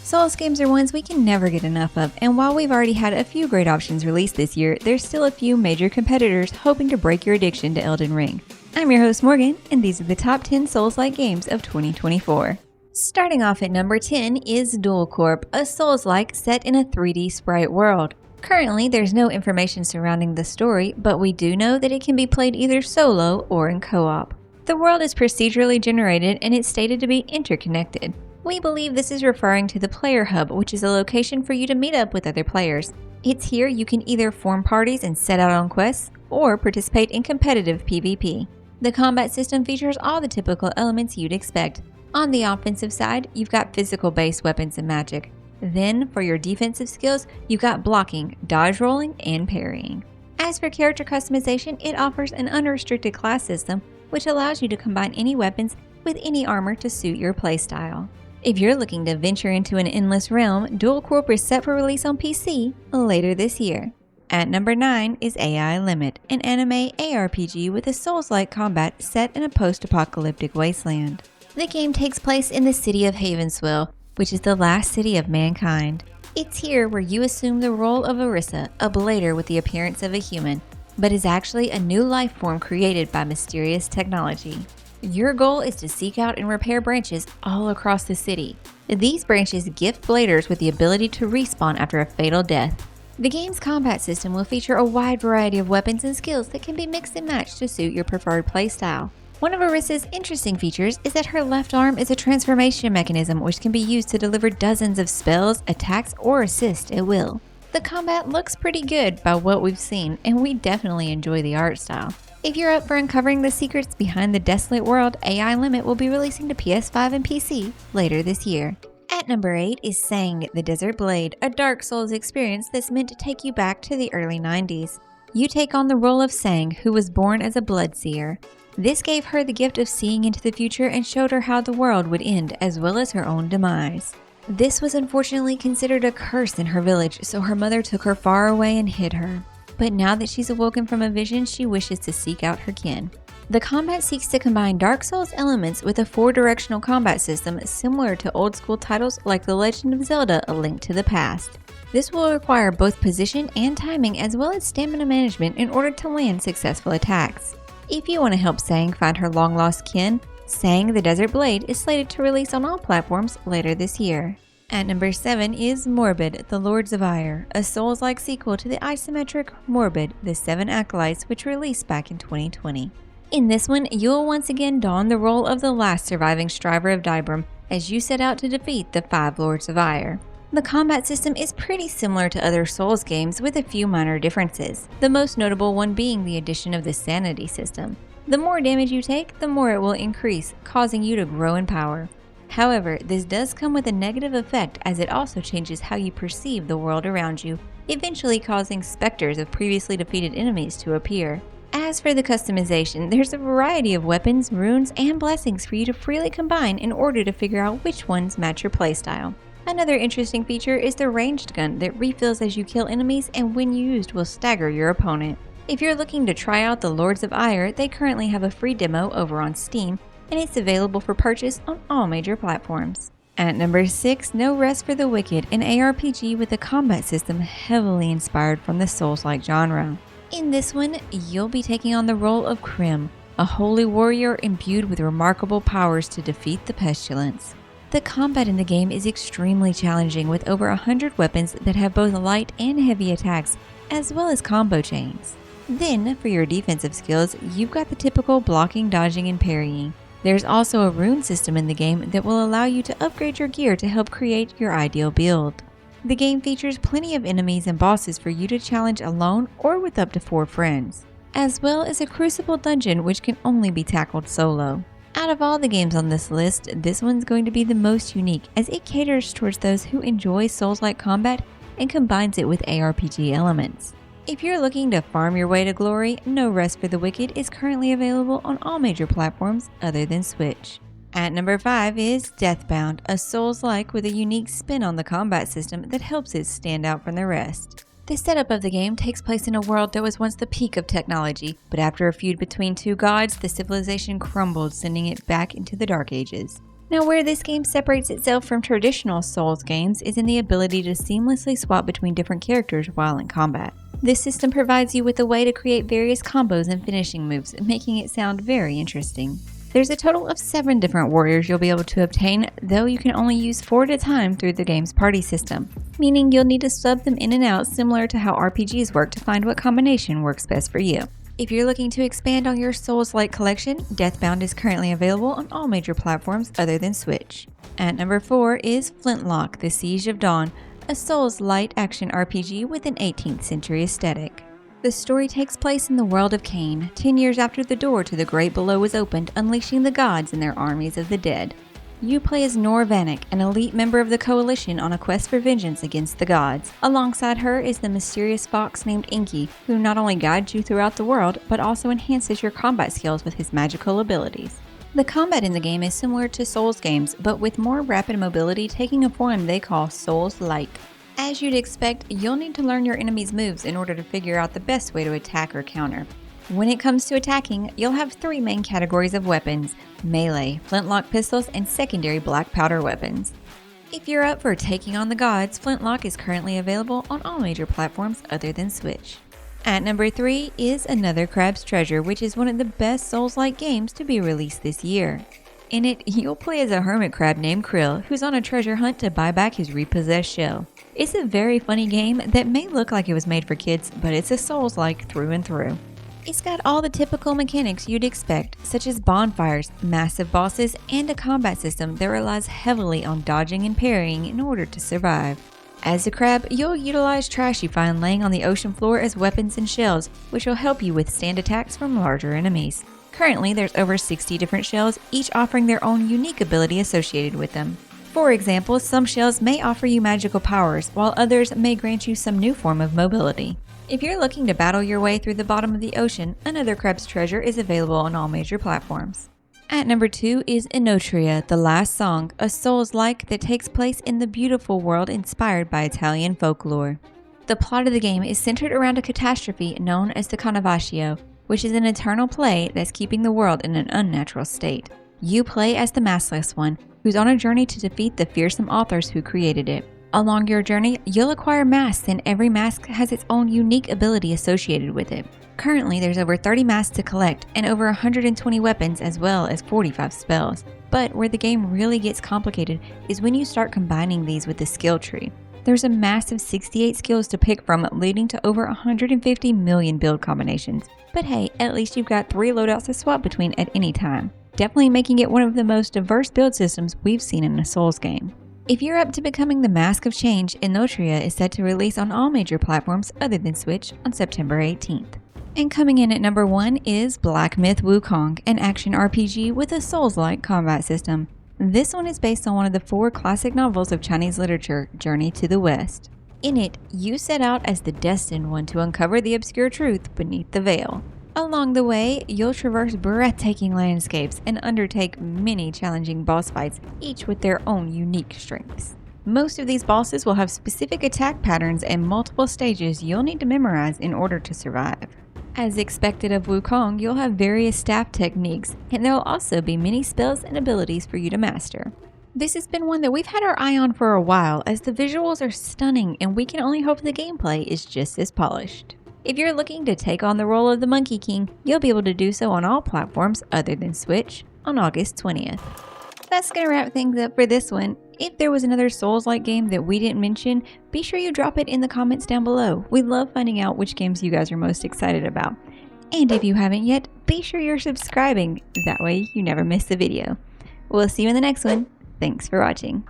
Souls games are ones we can never get enough of, and while we've already had a few great options released this year, there's still a few major competitors hoping to break your addiction to Elden Ring. I'm your host Morgan, and these are the top 10 Souls-like games of 2024. Starting off at number 10 is Duel Corp, a Souls-like set in a 3D sprite world. Currently, there's no information surrounding the story, but we do know that it can be played either solo or in co-op. The world is procedurally generated and it's stated to be interconnected. We believe this is referring to the Player Hub, which is a location for you to meet up with other players. It's here you can either form parties and set out on quests, or participate in competitive PvP. The combat system features all the typical elements you'd expect. On the offensive side, you've got physical-based weapons and magic. Then, for your defensive skills, you've got blocking, dodge rolling, and parrying. As for character customization, it offers an unrestricted class system, which allows you to combine any weapons with any armor to suit your playstyle. If you're looking to venture into an endless realm, Duel Corp is set for release on PC later this year. At number 9 is AI Limit, an anime ARPG with a Souls-like combat set in a post-apocalyptic wasteland. The game takes place in the city of Havenswell, which is the last city of mankind. It's here where you assume the role of Orisa, a blader with the appearance of a human, but is actually a new life form created by mysterious technology. Your goal is to seek out and repair branches all across the city. These branches gift bladers with the ability to respawn after a fatal death. The game's combat system will feature a wide variety of weapons and skills that can be mixed and matched to suit your preferred playstyle. One of Orisa's interesting features is that her left arm is a transformation mechanism which can be used to deliver dozens of spells, attacks, or assists at will. The combat looks pretty good by what we've seen, and we definitely enjoy the art style. If you're up for uncovering the secrets behind the desolate world, AI Limit will be releasing to PS5 and PC later this year. At number 8 is Sang, the Desert Blade, a Dark Souls experience that's meant to take you back to the early 90s. You take on the role of Sang, who was born as a bloodseer. This gave her the gift of seeing into the future and showed her how the world would end, as well as her own demise. This was unfortunately considered a curse in her village, so her mother took her far away and hid her. But now that she's awoken from a vision, she wishes to seek out her kin. The combat seeks to combine Dark Souls elements with a 4-directional combat system similar to old-school titles like The Legend of Zelda: A Link to the Past. This will require both position and timing as well as stamina management in order to land successful attacks. If you want to help Sang find her long-lost kin, Sang the Desert Blade is slated to release on all platforms later this year. At number 7 is Morbid, the Lords of Ire, a Souls-like sequel to the isometric Morbid, the Seven Acolytes, which released back in 2020. In this one, you'll once again don the role of the last surviving striver of Dybrum as you set out to defeat the 5 Lords of Ire. The combat system is pretty similar to other Souls games with a few minor differences, the most notable one being the addition of the sanity system. The more damage you take, the more it will increase, causing you to grow in power. However, this does come with a negative effect as it also changes how you perceive the world around you, eventually causing specters of previously defeated enemies to appear. As for the customization, there's a variety of weapons, runes, and blessings for you to freely combine in order to figure out which ones match your playstyle. Another interesting feature is the ranged gun that refills as you kill enemies and when used will stagger your opponent. If you're looking to try out the Lords of Ire, they currently have a free demo over on Steam, and it's available for purchase on all major platforms. At number 6, No Rest for the Wicked, an ARPG with a combat system heavily inspired from the Souls-like genre. In this one, you'll be taking on the role of Krim, a holy warrior imbued with remarkable powers to defeat the pestilence. The combat in the game is extremely challenging with over 100 weapons that have both light and heavy attacks, as well as combo chains. Then, for your defensive skills, you've got the typical blocking, dodging, and parrying. There's also a rune system in the game that will allow you to upgrade your gear to help create your ideal build. The game features plenty of enemies and bosses for you to challenge alone or with up to 4 friends, as well as a crucible dungeon which can only be tackled solo. Out of all the games on this list, this one's going to be the most unique as it caters towards those who enjoy Souls-like combat and combines it with ARPG elements. If you're looking to farm your way to glory, No Rest for the Wicked is currently available on all major platforms other than Switch. At number 5 is Deathbound, a Souls-like with a unique spin on the combat system that helps it stand out from the rest. The setup of the game takes place in a world that was once the peak of technology, but after a feud between 2 gods, the civilization crumbled, sending it back into the Dark Ages. Now, where this game separates itself from traditional Souls games is in the ability to seamlessly swap between different characters while in combat. This system provides you with a way to create various combos and finishing moves, making it sound very interesting. There's a total of 7 different warriors you'll be able to obtain, though you can only use 4 at a time through the game's party system, meaning you'll need to sub them in and out similar to how RPGs work to find what combination works best for you. If you're looking to expand on your Souls-like collection, Deathbound is currently available on all major platforms other than Switch. At number 4 is Flintlock, The Siege of Dawn, a Souls-light action RPG with an 18th century aesthetic. The story takes place in the world of Cain, 10 years after the door to the Great Below was opened, unleashing the gods and their armies of the dead. You play as Nor Vanek, an elite member of the Coalition on a quest for vengeance against the gods. Alongside her is the mysterious fox named Inky, who not only guides you throughout the world, but also enhances your combat skills with his magical abilities. The combat in the game is similar to Souls games, but with more rapid mobility taking a form they call Souls-like. As you'd expect, you'll need to learn your enemy's moves in order to figure out the best way to attack or counter. When it comes to attacking, you'll have 3 main categories of weapons: melee, flintlock pistols, and secondary black powder weapons. If you're up for taking on the gods, Flintlock is currently available on all major platforms other than Switch. At number 3 is Another Crab's Treasure, which is one of the best Souls-like games to be released this year. In it, you'll play as a hermit crab named Krill, who's on a treasure hunt to buy back his repossessed shell. It's a very funny game that may look like it was made for kids, but it's a Souls-like through and through. It's got all the typical mechanics you'd expect, such as bonfires, massive bosses, and a combat system that relies heavily on dodging and parrying in order to survive. As a crab, you'll utilize trash you find laying on the ocean floor as weapons and shells, which will help you withstand attacks from larger enemies. Currently, there's over 60 different shells, each offering their own unique ability associated with them. For example, some shells may offer you magical powers, while others may grant you some new form of mobility. If you're looking to battle your way through the bottom of the ocean, Another Crab's Treasure is available on all major platforms. At number 2 is Enotria, The Last Song, a Souls-like that takes place in the beautiful world inspired by Italian folklore. The plot of the game is centered around a catastrophe known as the Carnavaccio, which is an eternal plague that's keeping the world in an unnatural state. You play as the maskless one, who's on a journey to defeat the fearsome authors who created it. Along your journey, you'll acquire masks, and every mask has its own unique ability associated with it. Currently, there's over 30 masks to collect, and over 120 weapons as well as 45 spells. But where the game really gets complicated is when you start combining these with the skill tree. There's a massive 68 skills to pick from, leading to over 150 million build combinations. But hey, at least you've got 3 loadouts to swap between at any time, definitely making it one of the most diverse build systems we've seen in a Souls game. If you're up to becoming the Mask of Change, Enotria is set to release on all major platforms other than Switch on September 18th. And coming in at number 1 is Black Myth: Wukong, an action RPG with a Souls-like combat system. This one is based on one of the 4 classic novels of Chinese literature, Journey to the West. In it, you set out as the destined one to uncover the obscure truth beneath the veil. Along the way, you'll traverse breathtaking landscapes and undertake many challenging boss fights, each with their own unique strengths. Most of these bosses will have specific attack patterns and multiple stages you'll need to memorize in order to survive. As expected of WuKong, you'll have various staff techniques, and there will also be many spells and abilities for you to master. This has been one that we've had our eye on for a while, as the visuals are stunning and we can only hope the gameplay is just as polished. If you're looking to take on the role of the Monkey King, you'll be able to do so on all platforms other than Switch on August 20th. That's going to wrap things up for this one. If there was another Souls-like game that we didn't mention, be sure you drop it in the comments down below. We love finding out which games you guys are most excited about. And if you haven't yet, be sure you're subscribing. That way you never miss a video. We'll see you in the next one. Thanks for watching.